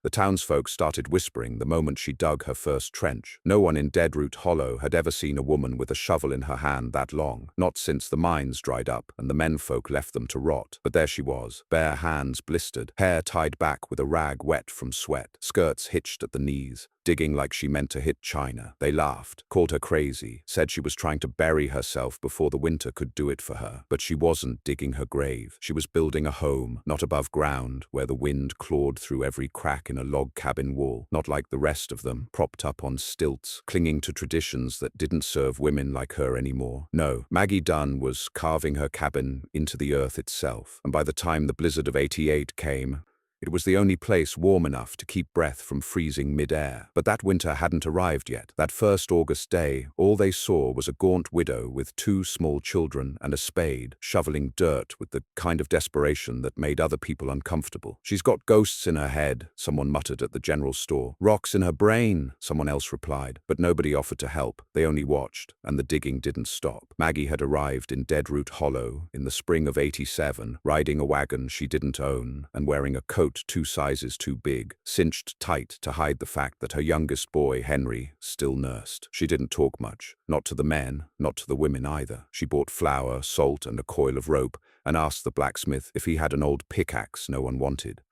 The townsfolk started whispering the moment she dug her first trench. No one in Deadroot Hollow had ever seen a woman with a shovel in her hand that long, not since the mines dried up and the menfolk left them to rot. But there she was, bare hands blistered, hair tied back with a rag wet from sweat, skirts hitched at the knees, digging like she meant to hit China. They laughed, called her crazy, said she was trying to bury herself before the winter could do it for her. But she wasn't digging her grave. She was building a home, not above ground, where the wind clawed through every crack in a log cabin wall, not like the rest of them, propped up on stilts, clinging to traditions that didn't serve women like her anymore. No, Maggie Dunn was carving her cabin into the earth itself, and by the time the blizzard of '88 came, it was the only place warm enough to keep breath from freezing mid-air. But that winter hadn't arrived yet. That first August day, all they saw was a gaunt widow with 2 small children and a spade, shoveling dirt with the kind of desperation that made other people uncomfortable. "She's got ghosts in her head," someone muttered at the general store. "Rocks in her brain," someone else replied. But nobody offered to help. They only watched, and the digging didn't stop. Maggie had arrived in Deadroot Hollow in the spring of '87, riding a wagon she didn't own and wearing a coat 2 sizes too big, cinched tight to hide the fact that her youngest boy, Henry, still nursed. She didn't talk much, not to the men, not to the women either. She bought flour, salt, and a coil of rope, and asked the blacksmith if he had an old pickaxe no one wanted.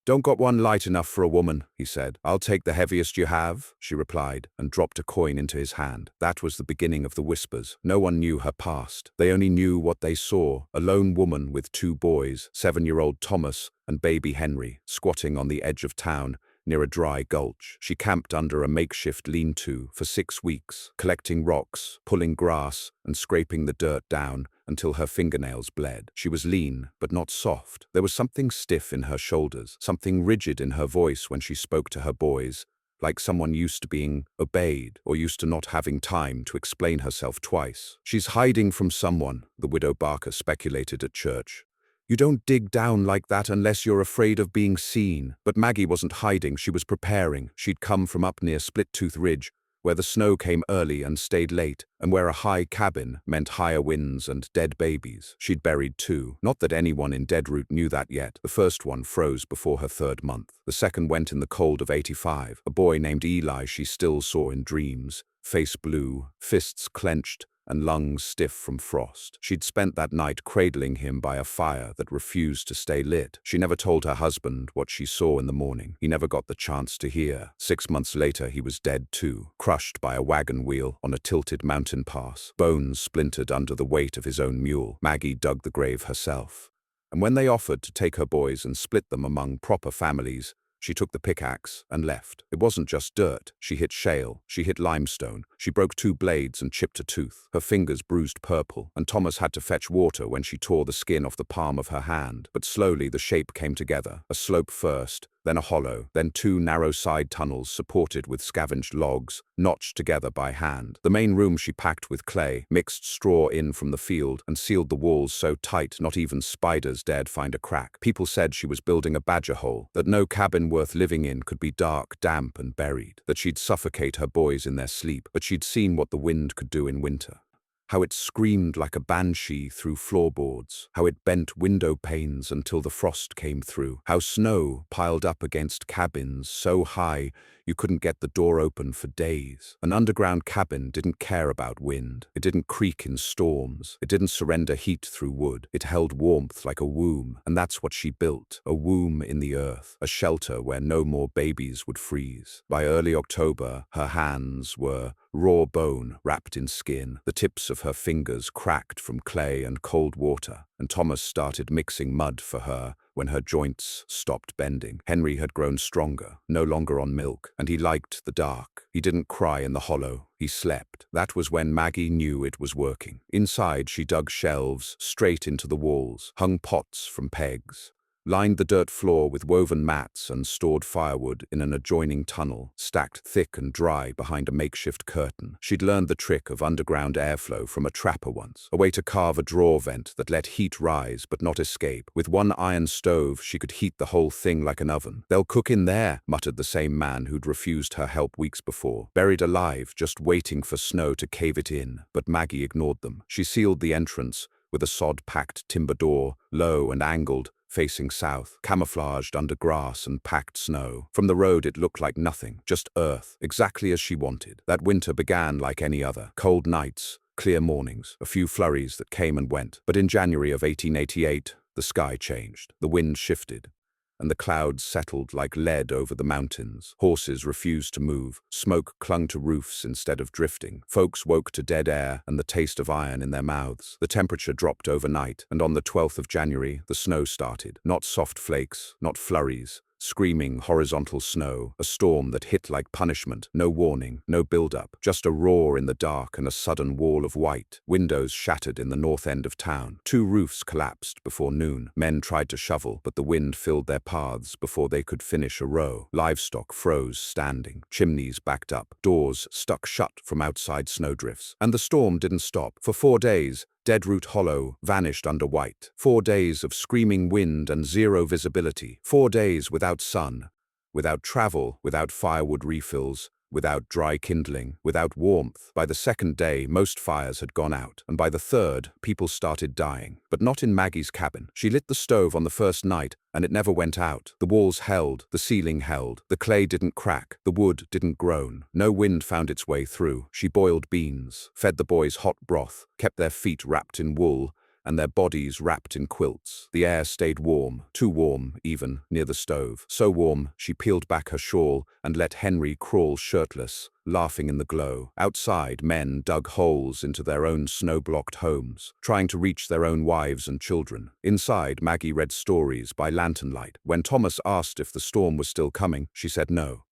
"Don't got one light enough for a woman," he said. "I'll take the heaviest you have," she replied, and dropped a coin into his hand. That was the beginning of the whispers. No one knew her past. They only knew what they saw: a lone woman with 2 boys, 7-year-old Thomas and baby Henry, squatting on the edge of town, near a dry gulch. She camped under a makeshift lean-to for 6 weeks, collecting rocks, pulling grass, and scraping the dirt down until her fingernails bled. She was lean, but not soft. There was something stiff in her shoulders, something rigid in her voice when she spoke to her boys, like someone used to being obeyed or used to not having time to explain herself twice. "She's hiding from someone," the widow Barker speculated at church. "You don't dig down like that unless you're afraid of being seen." But Maggie wasn't hiding, she was preparing. She'd come from up near Split-Tooth Ridge, where the snow came early and stayed late, and where a high cabin meant higher winds and dead babies. She'd buried 2. Not that anyone in Deadroot knew that yet. The first one froze before her 3rd month. The second went in the cold of '85. A boy named Eli she still saw in dreams, face blue, fists clenched, and lungs stiff from frost. She'd spent that night cradling him by a fire that refused to stay lit. She never told her husband what she saw in the morning. He never got the chance to hear. 6 months later, he was dead too, crushed by a wagon wheel on a tilted mountain pass, bones splintered under the weight of his own mule. Maggie dug the grave herself. And when they offered to take her boys and split them among proper families, she took the pickaxe and left. It wasn't just dirt. She hit shale, she hit limestone, she broke 2 blades and chipped a tooth. Her fingers bruised purple, and Thomas had to fetch water when she tore the skin off the palm of her hand. But slowly the shape came together. A slope first, then a hollow, then 2 narrow side tunnels supported with scavenged logs, notched together by hand. The main room she packed with clay, mixed straw in from the field, and sealed the walls so tight not even spiders dared find a crack. People said she was building a badger hole, that no cabin worth living in could be dark, damp, and buried, that she'd suffocate her boys in their sleep. But she'd seen what the wind could do in winter. How it screamed like a banshee through floorboards, how it bent window panes until the frost came through, how snow piled up against cabins so high you couldn't get the door open for days. An underground cabin didn't care about wind. It didn't creak in storms. It didn't surrender heat through wood. It held warmth like a womb, and that's what she built, a womb in the earth, a shelter where no more babies would freeze. By early October, her hands were raw bone wrapped in skin. The tips of her fingers cracked from clay and cold water, and Thomas started mixing mud for her when her joints stopped bending. Henry had grown stronger, no longer on milk, and he liked the dark. He didn't cry in the hollow. He slept. That was when Maggie knew it was working. Inside, she dug shelves straight into the walls, hung pots from pegs, lined the dirt floor with woven mats and stored firewood in an adjoining tunnel, stacked thick and dry behind a makeshift curtain. She'd learned the trick of underground airflow from a trapper once, a way to carve a drawer vent that let heat rise but not escape. With one iron stove, she could heat the whole thing like an oven. "They'll cook in there," muttered the same man who'd refused her help weeks before, buried alive, just waiting for snow to cave it in. But Maggie ignored them. She sealed the entrance with a sod-packed timber door, low and angled, facing south, camouflaged under grass and packed snow. From the road it looked like nothing, just earth, exactly as she wanted. That winter began like any other. Cold nights, clear mornings, a few flurries that came and went. But in January of 1888, the sky changed. The wind shifted, and the clouds settled like lead over the mountains. Horses refused to move. Smoke clung to roofs instead of drifting. Folks woke to dead air and the taste of iron in their mouths. The temperature dropped overnight, and on the 12th of January, the snow started. Not soft flakes, not flurries. Screaming horizontal snow, a storm that hit like punishment. No warning, no build-up, just a roar in the dark and a sudden wall of white. Windows shattered in the north end of town. 2 roofs collapsed before noon. Men tried to shovel, but the wind filled their paths before they could finish a row. Livestock froze standing. Chimneys backed up. Doors stuck shut from outside snowdrifts. And the storm didn't stop. For 4 days, Deadroot Hollow vanished under white. 4 days of screaming wind and zero visibility. 4 days without sun, without travel, without firewood refills, without dry kindling, without warmth. By the 2nd day, most fires had gone out, and by the 3rd, people started dying. But not in Maggie's cabin. She lit the stove on the first night, and it never went out. The walls held, the ceiling held, the clay didn't crack, the wood didn't groan. No wind found its way through. She boiled beans, fed the boys hot broth, kept their feet wrapped in wool, and their bodies wrapped in quilts. The air stayed warm, too warm, even, near the stove. So warm, she peeled back her shawl and let Henry crawl shirtless, laughing in the glow. Outside, men dug holes into their own snow-blocked homes, trying to reach their own wives and children. Inside, Maggie read stories by lantern light. When Thomas asked if the storm was still coming, she said no.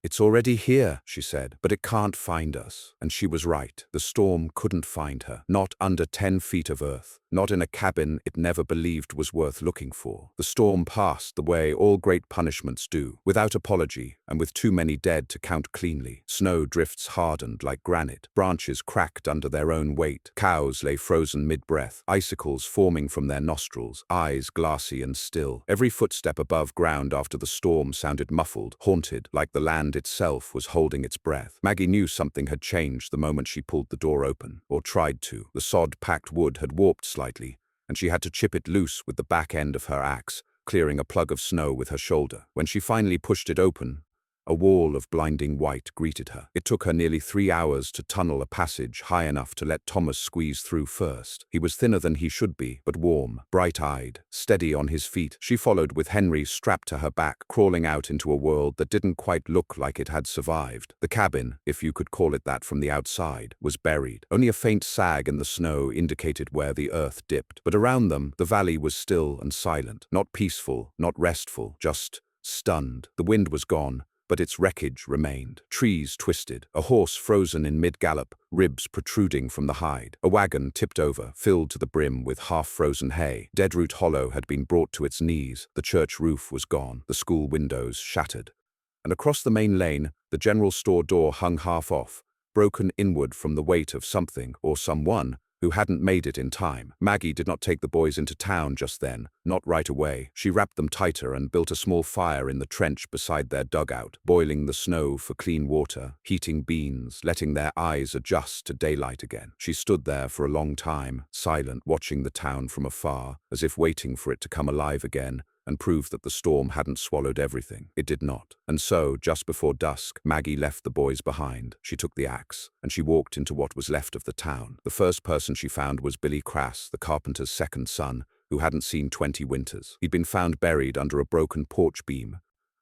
"It's already here," she said, "but it can't find us." And she was right. The storm couldn't find her. Not under 10 feet of earth. Not in a cabin it never believed was worth looking for. The storm passed the way all great punishments do, without apology and with too many dead to count cleanly. Snow drifts hardened like granite. Branches cracked under their own weight. Cows lay frozen mid-breath, icicles forming from their nostrils, eyes glassy and still. Every footstep above ground after the storm sounded muffled, haunted, like the land itself was holding its breath. Maggie knew something had changed the moment she pulled the door open, or tried to. The sod-packed wood had warped slightly, and she had to chip it loose with the back end of her axe, clearing a plug of snow with her shoulder. When she finally pushed it open, a wall of blinding white greeted her. It took her nearly 3 hours to tunnel a passage high enough to let Thomas squeeze through first. He was thinner than he should be, but warm, bright-eyed, steady on his feet. She followed with Henry strapped to her back, crawling out into a world that didn't quite look like it had survived. The cabin, if you could call it that from the outside, was buried. Only a faint sag in the snow indicated where the earth dipped. But around them, the valley was still and silent. Not peaceful, not restful, just stunned. The wind was gone, but its wreckage remained. Trees twisted, a horse frozen in mid-gallop, ribs protruding from the hide. A wagon tipped over, filled to the brim with half-frozen hay. Deadroot Hollow had been brought to its knees. The church roof was gone, the school windows shattered. And across the main lane, the general store door hung half off, broken inward from the weight of something or someone who hadn't made it in time. Maggie did not take the boys into town just then, not right away. She wrapped them tighter and built a small fire in the trench beside their dugout, boiling the snow for clean water, heating beans, letting their eyes adjust to daylight again. She stood there for a long time, silent, watching the town from afar, as if waiting for it to come alive again and prove that the storm hadn't swallowed everything. It did not. And so, just before dusk, Maggie left the boys behind. She took the axe, and she walked into what was left of the town. The first person she found was Billy Crass, the carpenter's second son, who hadn't seen 20 winters. He'd been found buried under a broken porch beam,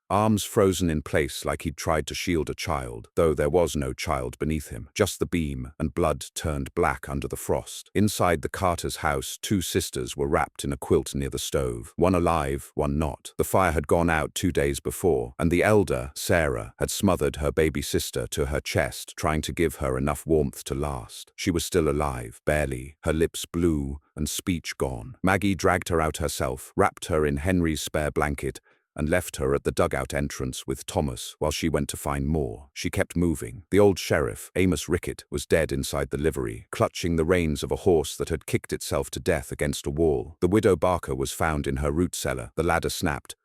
arms frozen in place like he'd tried to shield a child, though there was no child beneath him, just the beam, and blood turned black under the frost. Inside the Carter's house, 2 sisters were wrapped in a quilt near the stove, one alive, one not. The fire had gone out 2 days before, and the elder, Sarah, had smothered her baby sister to her chest, trying to give her enough warmth to last. She was still alive, barely, her lips blue and speech gone. Maggie dragged her out herself, wrapped her in Henry's spare blanket, and left her at the dugout entrance with Thomas while she went to find more. She kept moving. The old sheriff, Amos Rickett, was dead inside the livery, clutching the reins of a horse that had kicked itself to death against a wall. The widow Barker was found in her root cellar. The ladder snapped,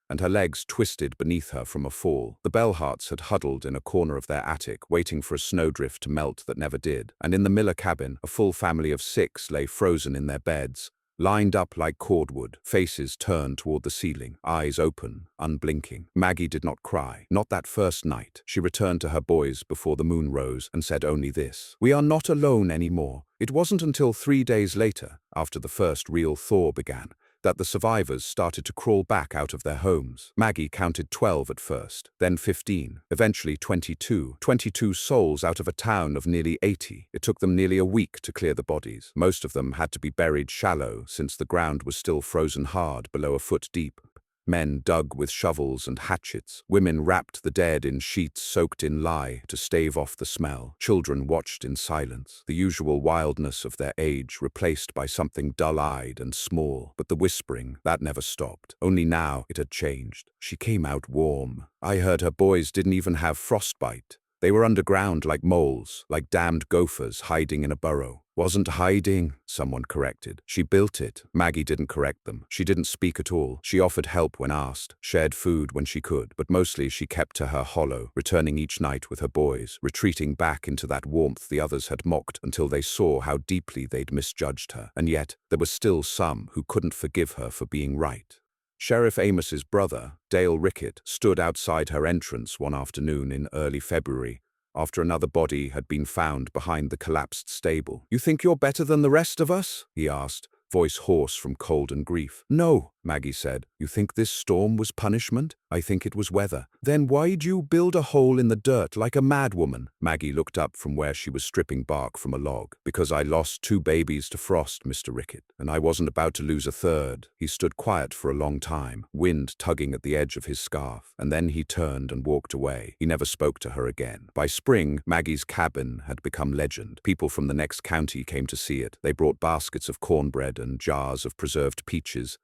and her legs twisted beneath her from a fall. The Bellharts had huddled in a corner of their attic, waiting for a snowdrift to melt that never did. And in the Miller cabin, a full family of 6 lay frozen in their beds, lined up like cordwood, faces turned toward the ceiling, eyes open, unblinking. Maggie did not cry, not that first night. She returned to her boys before the moon rose and said only this: "We are not alone anymore." It wasn't until 3 days later, after the first real thaw began, that the survivors started to crawl back out of their homes. Maggie counted 12 at first, then 15, eventually 22. 22 souls out of a town of nearly 80. It took them nearly a week to clear the bodies. Most of them had to be buried shallow since the ground was still frozen hard below a foot deep. Men dug with shovels and hatchets. Women wrapped the dead in sheets soaked in lye to stave off the smell. Children watched in silence, the usual wildness of their age replaced by something dull-eyed and small. But the whispering, that never stopped. Only now it had changed. She came out warm. I heard her boys didn't even have frostbite. They were underground like moles, like damned gophers hiding in a burrow. Wasn't hiding, someone corrected. She built it. Maggie didn't correct them. She didn't speak at all. She offered help when asked, shared food when she could, but mostly she kept to her hollow, returning each night with her boys, retreating back into that warmth the others had mocked until they saw how deeply they'd misjudged her. And yet, there were still some who couldn't forgive her for being right. Sheriff Amos's brother, Dale Rickett, stood outside her entrance one afternoon in early February, after another body had been found behind the collapsed stable. "You think you're better than the rest of us?" he asked, voice hoarse from cold and grief. "No," Maggie said. "You think this storm was punishment? I think it was weather." "Then why'd you build a hole in the dirt like a madwoman?" Maggie looked up from where she was stripping bark from a log. "Because I lost 2 babies to frost, Mr. Rickett, and I wasn't about to lose a third." He stood quiet for a long time, wind tugging at the edge of his scarf, and then he turned and walked away. He never spoke to her again. By spring, Maggie's cabin had become legend. People from the next county came to see it. They brought baskets of cornbread and jars of preserved peaches,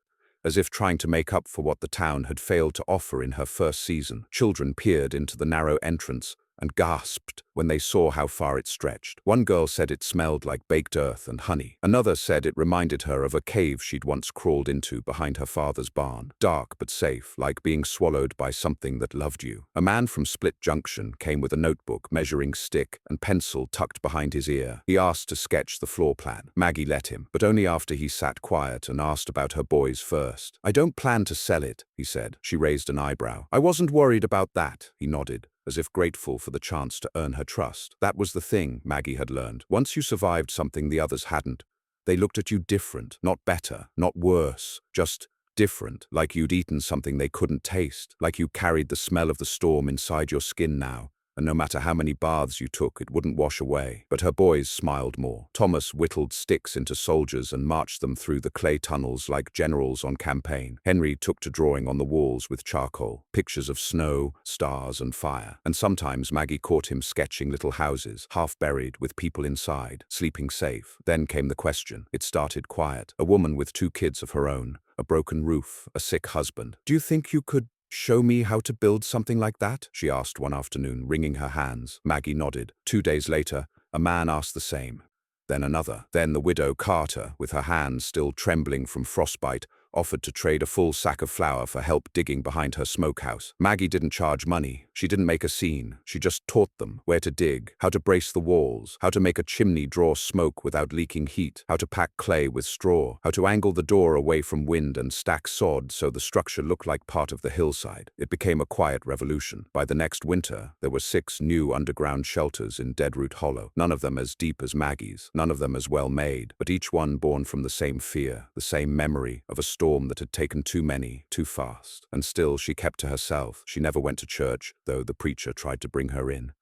as if trying to make up for what the town had failed to offer in her first season. Children peered into the narrow entrance and gasped when they saw how far it stretched. One girl said it smelled like baked earth and honey. Another said it reminded her of a cave she'd once crawled into behind her father's barn. Dark but safe, like being swallowed by something that loved you. A man from Split Junction came with a notebook, measuring stick, and pencil tucked behind his ear. He asked to sketch the floor plan. Maggie let him, but only after he sat quiet and asked about her boys first. "I don't plan to sell it," he said. She raised an eyebrow. "I wasn't worried about that," he nodded, as if grateful for the chance to earn her trust. That was the thing, Maggie had learned. Once you survived something the others hadn't, they looked at you different, not better, not worse, just different, like you'd eaten something they couldn't taste, like you carried the smell of the storm inside your skin now, and no matter how many baths you took, it wouldn't wash away. But her boys smiled more. Thomas whittled sticks into soldiers and marched them through the clay tunnels like generals on campaign. Henry took to drawing on the walls with charcoal, pictures of snow, stars, and fire. And sometimes Maggie caught him sketching little houses, half buried, with people inside, sleeping safe. Then came the question. It started quiet. A woman with 2 kids of her own, a broken roof, a sick husband. "Do you think you could show me how to build something like that?" she asked one afternoon, wringing her hands. Maggie nodded. 2 days later, a man asked the same. Then another. Then the widow Carter, with her hands still trembling from frostbite, offered to trade a full sack of flour for help digging behind her smokehouse. Maggie didn't charge money. She didn't make a scene. She just taught them where to dig, how to brace the walls, how to make a chimney draw smoke without leaking heat, how to pack clay with straw, how to angle the door away from wind and stack sod so the structure looked like part of the hillside. It became a quiet revolution. By the next winter, there were 6 new underground shelters in Deadroot Hollow, none of them as deep as Maggie's, none of them as well made, but each one born from the same fear, the same memory of a storm that had taken too many, too fast. And still she kept to herself. She never went to church, though the preacher tried to bring her in.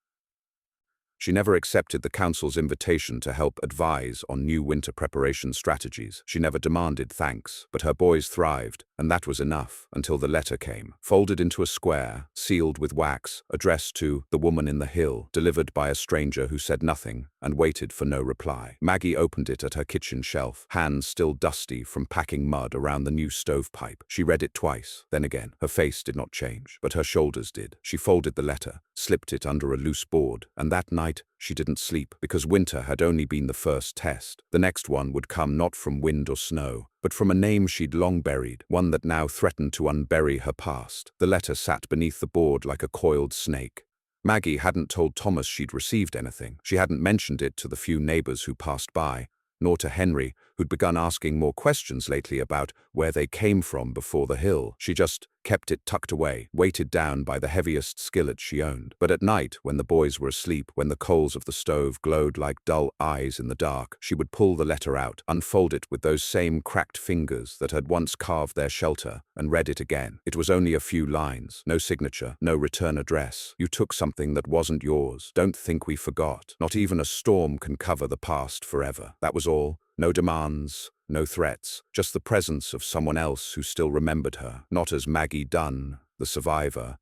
She never accepted the council's invitation to help advise on new winter preparation strategies. She never demanded thanks, but her boys thrived, and that was enough until the letter came, folded into a square, sealed with wax, addressed to the woman in the hill, delivered by a stranger who said nothing and waited for no reply. Maggie opened it at her kitchen shelf, hands still dusty from packing mud around the new stovepipe. She read it twice, then again. Her face did not change, but her shoulders did. She folded the letter, slipped it under a loose board, and that night she didn't sleep, because winter had only been the first test. The next one would come not from wind or snow, but from a name she'd long buried, one that now threatened to unbury her past. The letter sat beneath the board like a coiled snake. Maggie hadn't told Thomas she'd received anything. She hadn't mentioned it to the few neighbors who passed by, nor to Henry, who'd begun asking more questions lately about where they came from before the hill. She just kept it tucked away, weighted down by the heaviest skillet she owned. But at night, when the boys were asleep, when the coals of the stove glowed like dull eyes in the dark, she would pull the letter out, unfold it with those same cracked fingers that had once carved their shelter, and read it again. It was only a few lines, no signature, no return address. You took something that wasn't yours. Don't think we forgot. Not even a storm can cover the past forever. That was all. No demands, no threats, just the presence of someone else who still remembered her, not as Maggie Dunn, the survivor,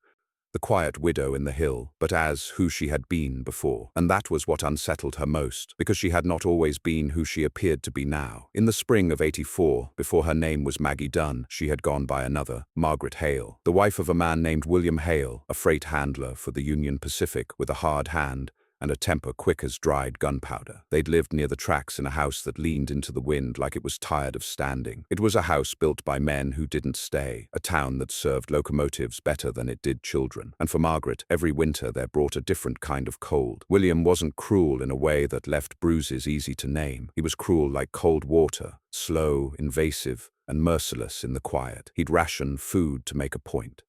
the quiet widow in the hill, but as who she had been before. And that was what unsettled her most, because she had not always been who she appeared to be now. In the spring of '84, before her name was Maggie Dunn, she had gone by another, Margaret Hale, the wife of a man named William Hale, a freight handler for the Union Pacific with a hard hand and a temper quick as dried gunpowder. They'd lived near the tracks in a house that leaned into the wind like it was tired of standing. It was a house built by men who didn't stay, a town that served locomotives better than it did children. And for Margaret, every winter there brought a different kind of cold. William wasn't cruel in a way that left bruises easy to name. He was cruel like cold water, slow, invasive, and merciless in the quiet. He'd ration food to make a point.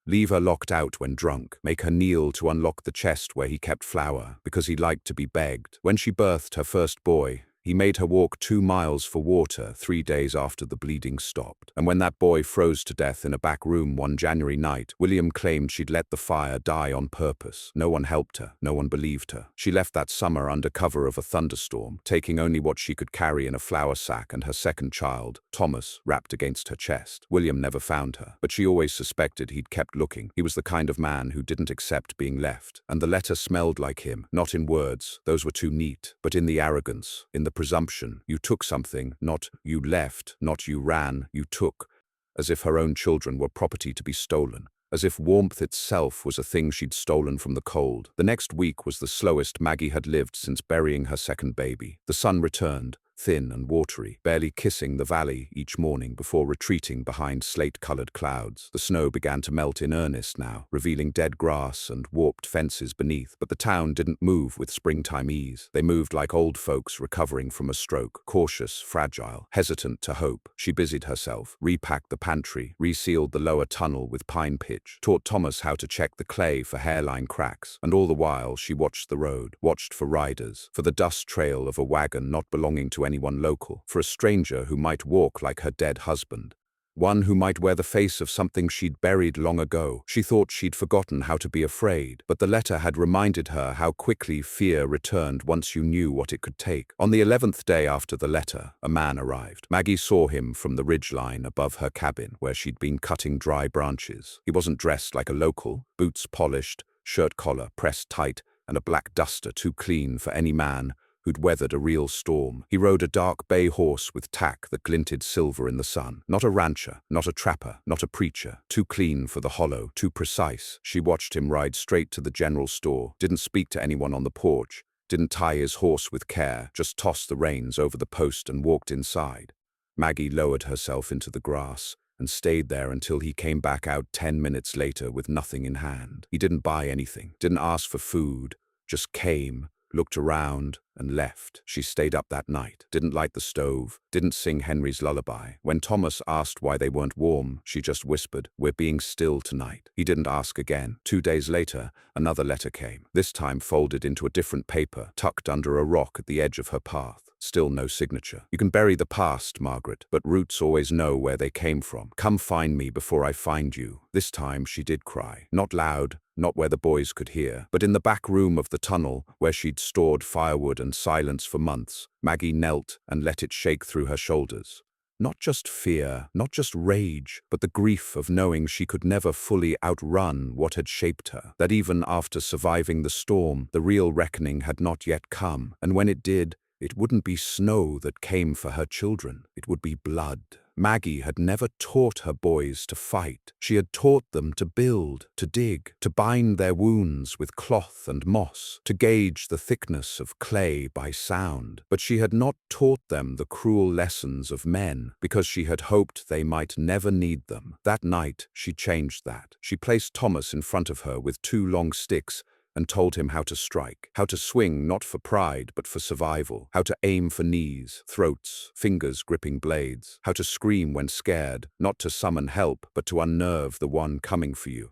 Leave her locked out when drunk, make her kneel to unlock the chest where he kept flour, because he liked to be begged. When she birthed her first boy, he made her walk 2 miles for water 3 days after the bleeding stopped. And when that boy froze to death in a back room one January night, William claimed she'd let the fire die on purpose. No one helped her, no one believed her. She left that summer under cover of a thunderstorm, taking only what she could carry in a flour sack and her second child, Thomas, wrapped against her chest. William never found her, but she always suspected he'd kept looking. He was the kind of man who didn't accept being left. And the letter smelled like him, not in words, those were too neat, but in the arrogance, in the presumption. You took something, not you left, not you ran, you took, as if her own children were property to be stolen, as if warmth itself was a thing she'd stolen from the cold. The next week was the slowest Maggie had lived since burying her second baby. The sun returned, thin and watery, barely kissing the valley each morning before retreating behind slate-colored clouds. The snow began to melt in earnest now, revealing dead grass and warped fences beneath, but the town didn't move with springtime ease. They moved like old folks recovering from a stroke, cautious, fragile, hesitant to hope. She busied herself, repacked the pantry, resealed the lower tunnel with pine pitch, taught Thomas how to check the clay for hairline cracks, and all the while she watched the road, watched for riders, for the dust trail of a wagon not belonging to anyone local, for a stranger who might walk like her dead husband, one who might wear the face of something she'd buried long ago. She thought she'd forgotten how to be afraid, but the letter had reminded her how quickly fear returned once you knew what it could take. On the 11th day after the letter, a man arrived. Maggie saw him from the ridgeline above her cabin, where she'd been cutting dry branches. He wasn't dressed like a local, boots polished, shirt collar pressed tight, and a black duster too clean for any man who'd weathered a real storm. He rode a dark bay horse with tack that glinted silver in the sun. Not a rancher, not a trapper, not a preacher. Too clean for the hollow, too precise. She watched him ride straight to the general store, didn't speak to anyone on the porch, didn't tie his horse with care, just tossed the reins over the post and walked inside. Maggie lowered herself into the grass and stayed there until he came back out 10 minutes later with nothing in hand. He didn't buy anything, didn't ask for food, just came, looked around, and left. She stayed up that night, didn't light the stove, didn't sing Henry's lullaby. When Thomas asked why they weren't warm, she just whispered, "We're being still tonight." He didn't ask again. 2 days later, another letter came, this time folded into a different paper, tucked under a rock at the edge of her path. Still no signature. "You can bury the past, Margaret, but roots always know where they came from. Come find me before I find you." This time she did cry. Not loud, not where the boys could hear, but in the back room of the tunnel where she'd stored firewood and silence for months. Maggie knelt and let it shake through her shoulders. Not just fear, not just rage, but the grief of knowing she could never fully outrun what had shaped her. That even after surviving the storm, the real reckoning had not yet come, and when it did, it wouldn't be snow that came for her children. It would be blood. Maggie had never taught her boys to fight. She had taught them to build, to dig, to bind their wounds with cloth and moss, to gauge the thickness of clay by sound. But she had not taught them the cruel lessons of men, because she had hoped they might never need them. That night, she changed that. She placed Thomas in front of her with 2 long sticks and told him how to strike, how to swing not for pride but for survival, how to aim for knees, throats, fingers gripping blades, how to scream when scared, not to summon help but to unnerve the one coming for you.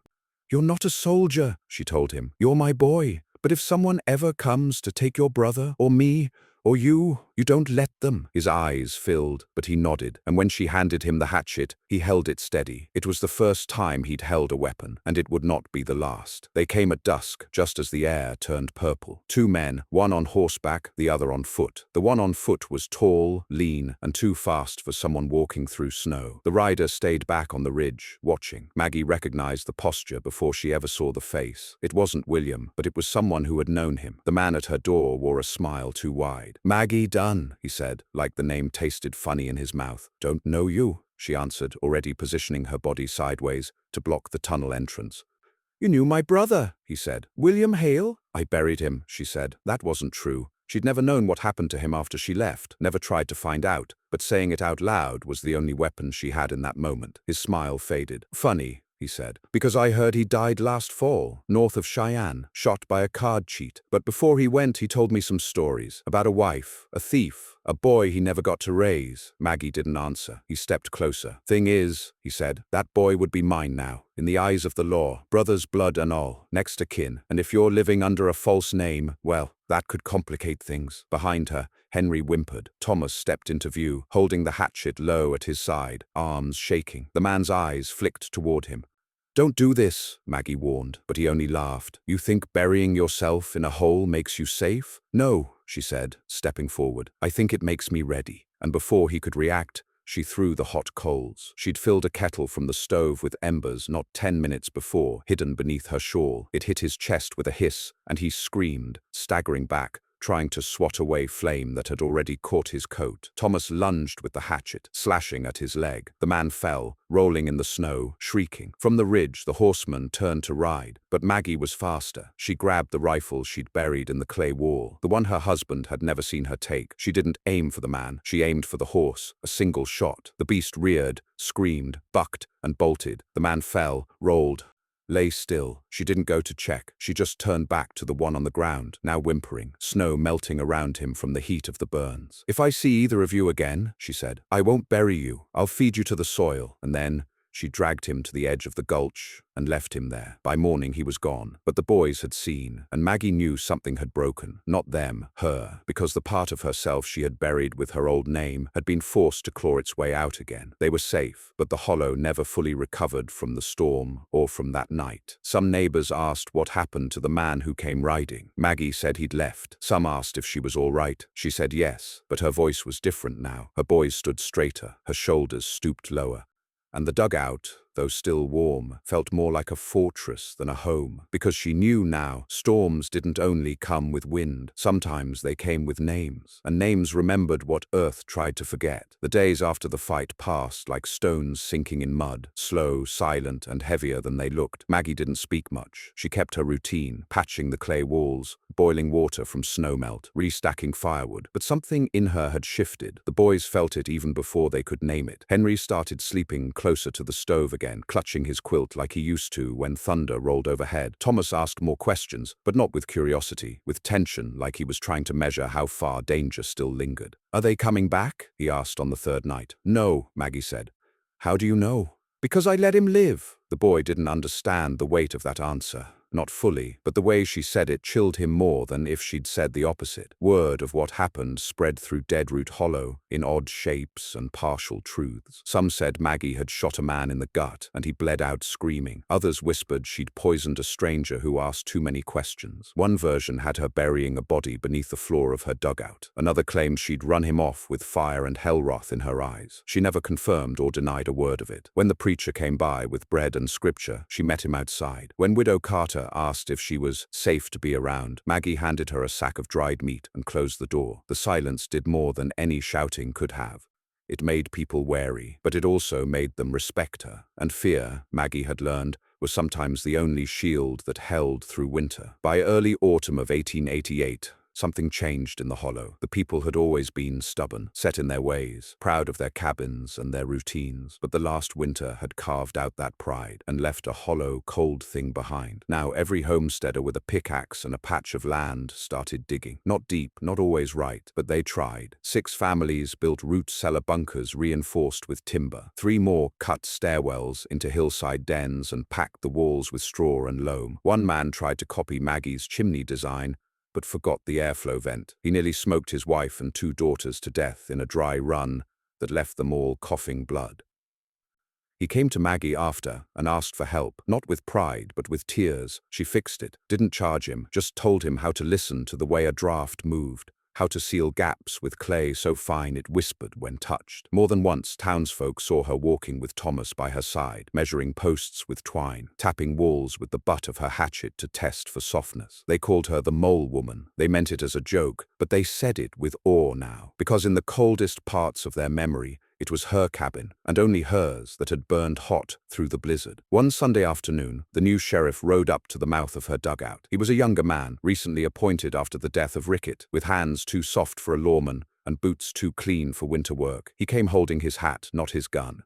"You're not a soldier," she told him. "You're my boy. But if someone ever comes to take your brother, or me, or you don't let them." His eyes filled, but he nodded, and when she handed him the hatchet, he held it steady. It was the first time he'd held a weapon, and it would not be the last. They came at dusk, just as the air turned purple. Two men, one on horseback, the other on foot. The one on foot was tall, lean, and too fast for someone walking through snow. The rider stayed back on the ridge, watching. Maggie recognized the posture before she ever saw the face. It wasn't William, but it was someone who had known him. The man at her door wore a smile too wide. "Maggie Dunn," he said, like the name tasted funny in his mouth. "Don't know you," she answered, already positioning her body sideways to block the tunnel entrance. "You knew my brother," he said. "William Hale?" "I buried him," she said. That wasn't true. She'd never known what happened to him after she left, never tried to find out, but saying it out loud was the only weapon she had in that moment. His smile faded. "Funny," he said, "because I heard he died last fall, north of Cheyenne, shot by a card cheat. But before he went, he told me some stories about a wife, a thief, a boy he never got to raise." Maggie didn't answer. He stepped closer. "Thing is," he said, "that boy would be mine now, in the eyes of the law, brother's blood and all, next to kin. And if you're living under a false name, well, that could complicate things." Behind her, Henry whimpered. Thomas stepped into view, holding the hatchet low at his side, arms shaking. The man's eyes flicked toward him. "Don't do this," Maggie warned, but he only laughed. "You think burying yourself in a hole makes you safe?" "No," she said, stepping forward. "I think it makes me ready." And before he could react, she threw the hot coals. She'd filled a kettle from the stove with embers not 10 minutes before, hidden beneath her shawl. It hit his chest with a hiss, and he screamed, staggering back, trying to swat away flame that had already caught his coat. Thomas lunged with the hatchet, slashing at his leg. The man fell, rolling in the snow, shrieking. From the ridge, the horseman turned to ride, but Maggie was faster. She grabbed the rifle she'd buried in the clay wall, the one her husband had never seen her take. She didn't aim for the man, she aimed for the horse, a single shot. The beast reared, screamed, bucked, and bolted. The man fell, rolled, lay still. She didn't go to check. She just turned back to the one on the ground, now whimpering, snow melting around him from the heat of the burns. "If I see either of you again," she said, "I won't bury you. I'll feed you to the soil." And then she dragged him to the edge of the gulch and left him there. By morning he was gone, but the boys had seen, and Maggie knew something had broken. Not them, her, because the part of herself she had buried with her old name had been forced to claw its way out again. They were safe, but the hollow never fully recovered from the storm or from that night. Some neighbors asked what happened to the man who came riding. Maggie said he'd left. Some asked if she was all right. She said yes, but her voice was different now. Her boys stood straighter, her shoulders stooped lower. And the dugout, though still warm, felt more like a fortress than a home, because she knew now storms didn't only come with wind. Sometimes they came with names, and names remembered what Earth tried to forget. The days after the fight passed like stones sinking in mud, slow, silent, and heavier than they looked. Maggie didn't speak much. She kept her routine, patching the clay walls, boiling water from snowmelt, restacking firewood. But something in her had shifted. The boys felt it even before they could name it. Henry started sleeping closer to the stove again, clutching his quilt like he used to when thunder rolled overhead. Thomas asked more questions, but not with curiosity, with tension, like he was trying to measure how far danger still lingered. "Are they coming back?" he asked on the third night. "No," Maggie said. "How do you know?" "Because I let him live." The boy didn't understand the weight of that answer. Not fully, but the way she said it chilled him more than if she'd said the opposite. Word of what happened spread through Deadroot Hollow in odd shapes and partial truths. Some said Maggie had shot a man in the gut and he bled out screaming. Others whispered she'd poisoned a stranger who asked too many questions. One version had her burying a body beneath the floor of her dugout. Another claimed she'd run him off with fire and hellwrath in her eyes. She never confirmed or denied a word of it. When the preacher came by with bread and scripture, she met him outside. When Widow Carter asked if she was safe to be around, Maggie handed her a sack of dried meat and closed the door. The silence did more than any shouting could have. It made people wary, but it also made them respect her. And fear, Maggie had learned, was sometimes the only shield that held through winter. By early autumn of 1888, Something changed in the hollow. The people had always been stubborn, set in their ways, proud of their cabins and their routines. But the last winter had carved out that pride and left a hollow, cold thing behind. Now every homesteader with a pickaxe and a patch of land started digging. Not deep, not always right, but they tried. 6 families built root cellar bunkers reinforced with timber. 3 more cut stairwells into hillside dens and packed the walls with straw and loam. One man tried to copy Maggie's chimney design, but forgot the airflow vent. He nearly smoked his wife and 2 daughters to death in a dry run that left them all coughing blood. He came to Maggie after and asked for help, not with pride, but with tears. She fixed it, didn't charge him, just told him how to listen to the way a draft moved, how to seal gaps with clay so fine it whispered when touched. More than once, townsfolk saw her walking with Thomas by her side, measuring posts with twine, tapping walls with the butt of her hatchet to test for softness. They called her the Mole Woman. They meant it as a joke, but they said it with awe now, because in the coldest parts of their memory, it was her cabin, and only hers, that had burned hot through the blizzard. One Sunday afternoon, the new sheriff rode up to the mouth of her dugout. He was a younger man, recently appointed after the death of Rickett, with hands too soft for a lawman and boots too clean for winter work. He came holding his hat, not his gun.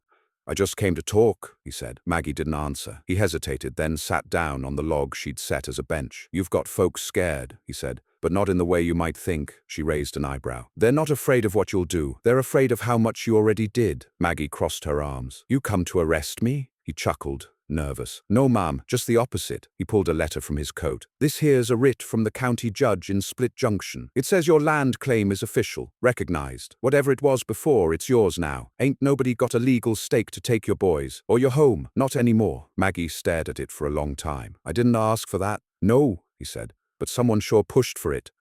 "I just came to talk," he said. Maggie didn't answer. He hesitated, then sat down on the log she'd set as a bench. "You've got folks scared," he said. "But not in the way you might think." She raised an eyebrow. "They're not afraid of what you'll do. They're afraid of how much you already did." Maggie crossed her arms. "You come to arrest me?" He chuckled, nervous. "No, ma'am, just the opposite." He pulled a letter from his coat. "This here's a writ from the county judge in Split Junction. It says your land claim is official, recognized. Whatever it was before, it's yours now. Ain't nobody got a legal stake to take your boys, or your home, not anymore." Maggie stared at it for a long time. "I didn't ask for that." "No," he said, "but someone sure pushed for it.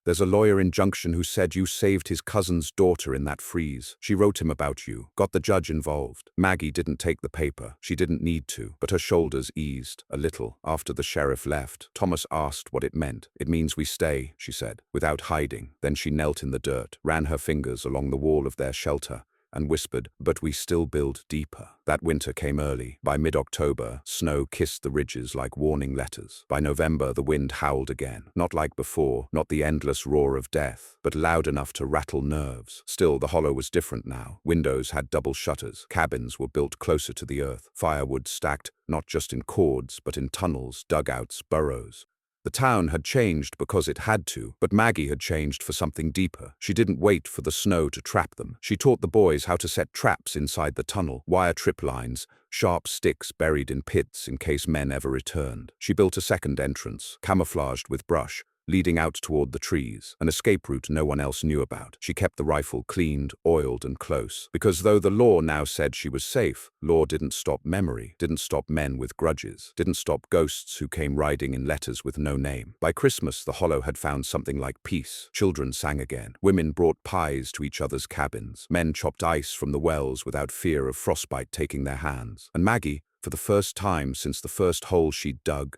There's a lawyer in Junction who said you saved his cousin's daughter in that freeze. She wrote him about you, got the judge involved." Maggie didn't take the paper. She didn't need to, but her shoulders eased a little after the sheriff left. Thomas asked what it meant. "It means we stay," she said, without hiding. Then she knelt in the dirt, ran her fingers along the wall of their shelter, and whispered, "But we still build deeper." That winter came early. By mid-October, snow kissed the ridges like warning letters. By November, the wind howled again. Not like before, not the endless roar of death, but loud enough to rattle nerves. Still, the hollow was different now. Windows had double shutters. Cabins were built closer to the earth. Firewood stacked, not just in cords, but in tunnels, dugouts, burrows. The town had changed because it had to, but Maggie had changed for something deeper. She didn't wait for the snow to trap them. She taught the boys how to set traps inside the tunnel, wire trip lines, sharp sticks buried in pits in case men ever returned. She built a second entrance, camouflaged with brush, leading out toward the trees, an escape route no one else knew about. She kept the rifle cleaned, oiled, and close, because though the law now said she was safe, law didn't stop memory, didn't stop men with grudges, didn't stop ghosts who came riding in letters with no name. By Christmas, the hollow had found something like peace. Children sang again. Women brought pies to each other's cabins. Men chopped ice from the wells without fear of frostbite taking their hands. And Maggie, for the first time since the first hole she'd dug,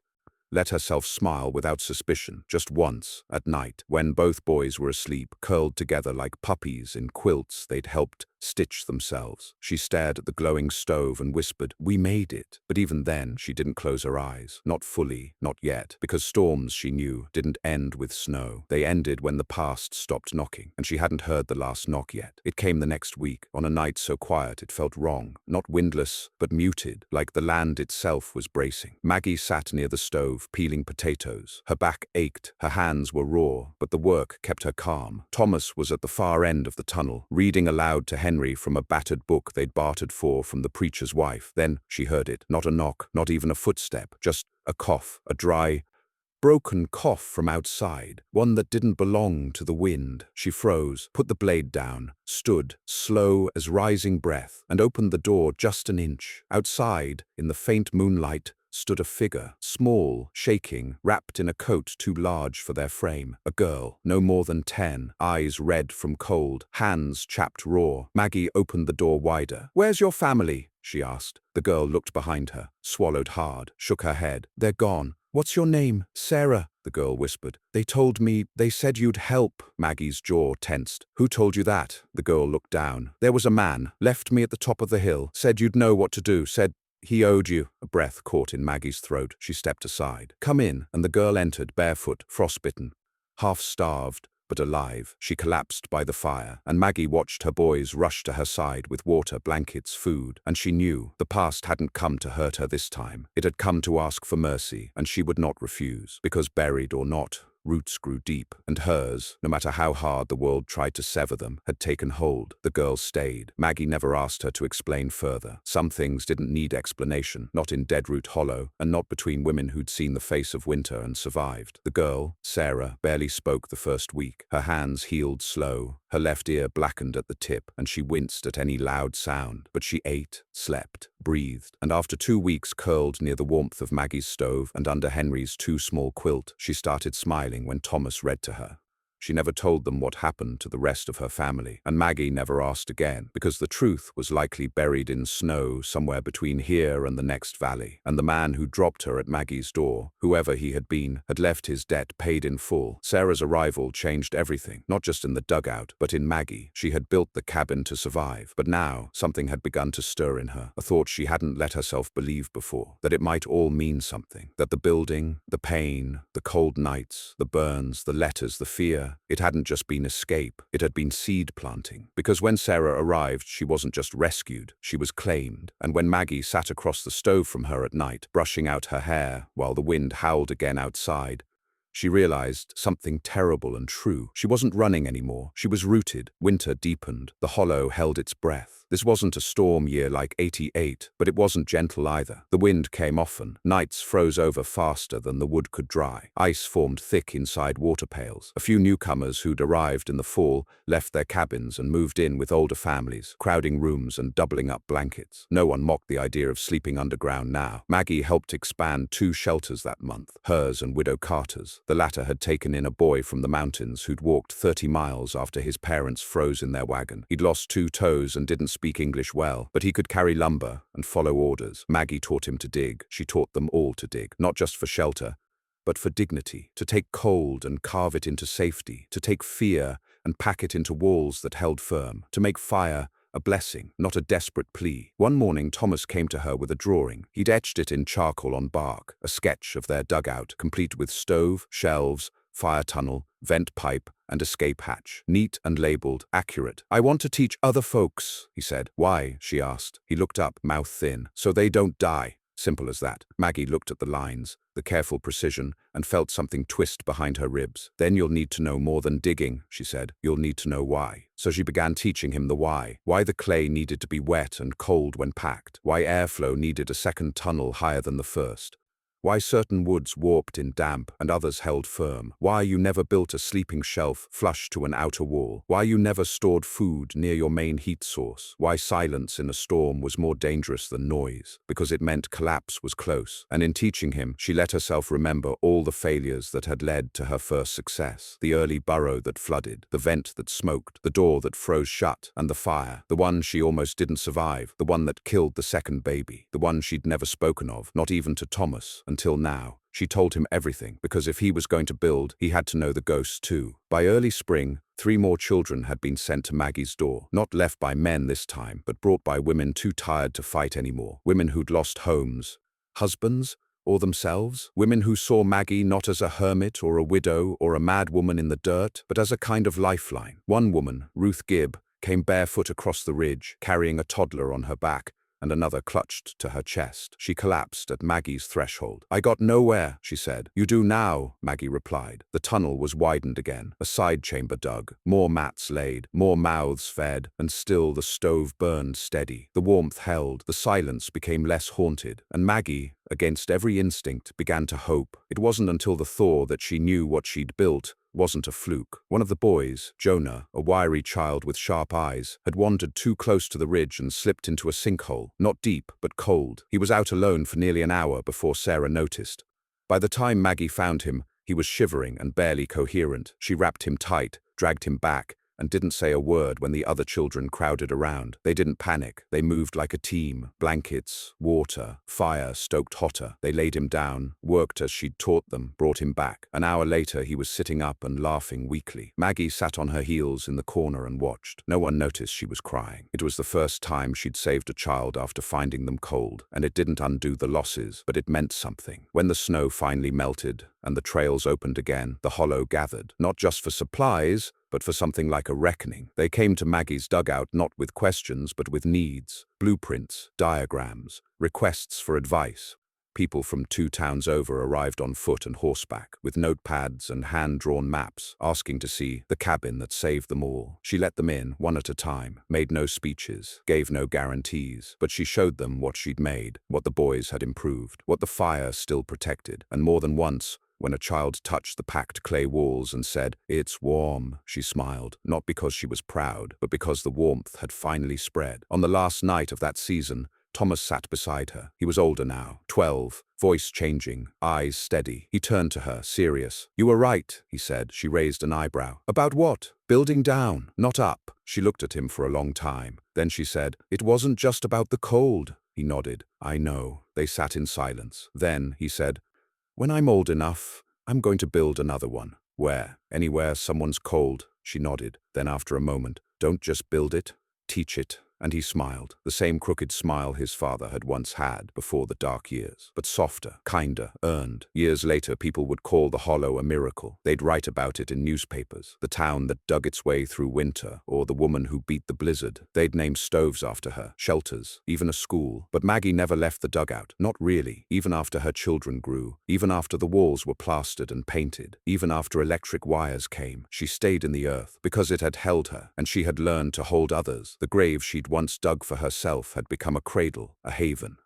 let herself smile without suspicion, just once, at night, when both boys were asleep, curled together like puppies in quilts they'd helped stitch themselves. She stared at the glowing stove and whispered, "We made it." But even then, she didn't close her eyes. Not fully, not yet, because storms, she knew, didn't end with snow. They ended when the past stopped knocking, and she hadn't heard the last knock yet. It came the next week, on a night so quiet it felt wrong. Not windless, but muted, like the land itself was bracing. Maggie sat near the stove, peeling potatoes. Her back ached, her hands were raw, but the work kept her calm. Thomas was at the far end of the tunnel, reading aloud to Henry from a battered book they'd bartered for from the preacher's wife. Then she heard it. Not a knock, not even a footstep, just a cough, a dry, broken cough from outside, one that didn't belong to the wind. She froze, put the blade down, stood, slow as rising breath, and opened the door just an inch. Outside, in the faint moonlight, stood a figure, small, shaking, wrapped in a coat too large for their frame. A girl, no more than 10, eyes red from cold, hands chapped raw. Maggie opened the door wider. "Where's your family?" she asked. The girl looked behind her, swallowed hard, shook her head. "They're gone." "What's your name?" "Sarah," the girl whispered. They said you'd help." Maggie's jaw tensed. "Who told you that?" The girl looked down. "There was a man, left me at the top of the hill, said you'd know what to do, said he owed you." A breath caught in Maggie's throat. She stepped aside. "Come in," and the girl entered, barefoot, frostbitten. half-starved, but alive. She collapsed by the fire, and Maggie watched her boys rush to her side with water, blankets, food, and she knew the past hadn't come to hurt her this time. It had come to ask for mercy, and she would not refuse, because buried or not, roots grew deep, and hers, no matter how hard the world tried to sever them, had taken hold. The girl stayed. Maggie never asked her to explain further. Some things didn't need explanation, not in Deadroot Hollow, and not between women who'd seen the face of winter and survived. The girl, Sarah, barely spoke the first week. Her hands healed slow, her left ear blackened at the tip, and she winced at any loud sound. But she ate, slept, breathed, and after 2 weeks curled near the warmth of Maggie's stove and under Henry's too small quilt, she started smiling when Thomas read to her. She never told them what happened to the rest of her family, and Maggie never asked again, because the truth was likely buried in snow somewhere between here and the next valley. And the man who dropped her at Maggie's door, whoever he had been, had left his debt paid in full. Sarah's arrival changed everything, not just in the dugout, but in Maggie. She had built the cabin to survive, but now something had begun to stir in her, a thought she hadn't let herself believe before, that it might all mean something, that the building, the pain, the cold nights, the burns, the letters, the fear, it hadn't just been escape, it had been seed planting. Because when Sarah arrived, she wasn't just rescued, she was claimed. And when Maggie sat across the stove from her at night, brushing out her hair, while the wind howled again outside, she realized something terrible and true. She wasn't running anymore. She was rooted. Winter deepened. The hollow held its breath. This wasn't a storm year like '88, but it wasn't gentle either. The wind came often. Nights froze over faster than the wood could dry. Ice formed thick inside water pails. A few newcomers who'd arrived in the fall left their cabins and moved in with older families, crowding rooms and doubling up blankets. No one mocked the idea of sleeping underground now. Maggie helped expand 2 shelters that month, hers and Widow Carter's. The latter had taken in a boy from the mountains who'd walked 30 miles after his parents froze in their wagon. He'd lost 2 toes and didn't speak English well, but he could carry lumber and follow orders. Maggie taught him to dig. She taught them all to dig, not just for shelter, but for dignity, to take cold and carve it into safety, to take fear and pack it into walls that held firm, to make fire a blessing, not a desperate plea. One morning, Thomas came to her with a drawing. He'd etched it in charcoal on bark, a sketch of their dugout, complete with stove, shelves, fire tunnel, vent pipe, and escape hatch. Neat and labeled, accurate. "I want to teach other folks," he said. "Why?" she asked. He looked up, mouth thin. "So they don't die." Simple as that. Maggie looked at the lines, the careful precision, and felt something twist behind her ribs. "Then you'll need to know more than digging," she said. "You'll need to know why." So she began teaching him the why. Why the clay needed to be wet and cold when packed. Why airflow needed a second tunnel higher than the first. Why certain woods warped in damp and others held firm. Why you never built a sleeping shelf flush to an outer wall. Why you never stored food near your main heat source. Why silence in a storm was more dangerous than noise, because it meant collapse was close. And in teaching him, she let herself remember all the failures that had led to her first success. The early burrow that flooded, the vent that smoked, the door that froze shut, and the fire. The one she almost didn't survive, the one that killed the second baby, the one she'd never spoken of, not even to Thomas. Until now, she told him everything, because if he was going to build, he had to know the ghosts too. By early spring, 3 more children had been sent to Maggie's door, not left by men this time, but brought by women too tired to fight anymore. Women who'd lost homes, husbands, or themselves. Women who saw Maggie not as a hermit or a widow or a mad woman in the dirt, but as a kind of lifeline. One woman, Ruth Gibb, came barefoot across the ridge, carrying a toddler on her back, and another clutched to her chest. She collapsed at Maggie's threshold. "I got nowhere," she said. "You do now," Maggie replied. The tunnel was widened again, a side chamber dug, more mats laid, more mouths fed, and still the stove burned steady. The warmth held, the silence became less haunted, and Maggie, against every instinct, began to hope. It wasn't until the thaw that she knew what she'd built wasn't a fluke. One of the boys, Jonah, a wiry child with sharp eyes, had wandered too close to the ridge and slipped into a sinkhole, not deep, but cold. He was out alone for nearly an hour before Sarah noticed. By the time Maggie found him, he was shivering and barely coherent. She wrapped him tight, dragged him back, and didn't say a word when the other children crowded around. They didn't panic. They moved like a team. Blankets, water, fire stoked hotter. They laid him down, worked as she'd taught them, brought him back. An hour later, he was sitting up and laughing weakly. Maggie sat on her heels in the corner and watched. No one noticed she was crying. It was the first time she'd saved a child after finding them cold, and it didn't undo the losses, but it meant something. When the snow finally melted and the trails opened again, the hollow gathered, not just for supplies, but for something like a reckoning. They came to Maggie's dugout not with questions, but with needs, blueprints, diagrams, requests for advice. People from 2 towns over arrived on foot and horseback, with notepads and hand-drawn maps, asking to see the cabin that saved them all. She let them in, one at a time, made no speeches, gave no guarantees, but she showed them what she'd made, what the boys had improved, what the fire still protected, and more than once, when a child touched the packed clay walls and said, "It's warm," she smiled, not because she was proud, but because the warmth had finally spread. On the last night of that season, Thomas sat beside her. He was older now, 12, voice changing, eyes steady. He turned to her, serious. "You were right," he said. She raised an eyebrow. "About what?" "Building down, not up." She looked at him for a long time. Then she said, "It wasn't just about the cold." He nodded. "I know." They sat in silence. Then he said, "When I'm old enough, I'm going to build another one." "Where?" "Anywhere someone's cold." She nodded. Then after a moment, "Don't just build it, teach it." And he smiled, the same crooked smile his father had once had before the dark years, but softer, kinder, earned. Years later, people would call the hollow a miracle. They'd write about it in newspapers, the town that dug its way through winter, or the woman who beat the blizzard. They'd name stoves after her, shelters, even a school. But Maggie never left the dugout, not really, even after her children grew, even after the walls were plastered and painted, even after electric wires came. She stayed in the earth, because it had held her, and she had learned to hold others. The grave she'd once dug for herself had become a cradle, a haven,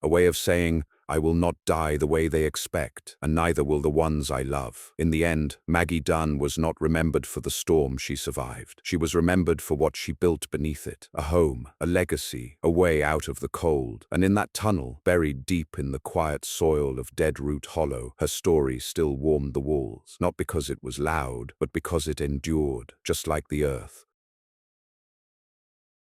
a way of saying, "I will not die the way they expect, and neither will the ones I love." In the end, Maggie Dunn was not remembered for the storm she survived. She was remembered for what she built beneath it, a home, a legacy, a way out of the cold. And in that tunnel, buried deep in the quiet soil of Dead Root Hollow, her story still warmed the walls, not because it was loud, but because it endured, just like the earth.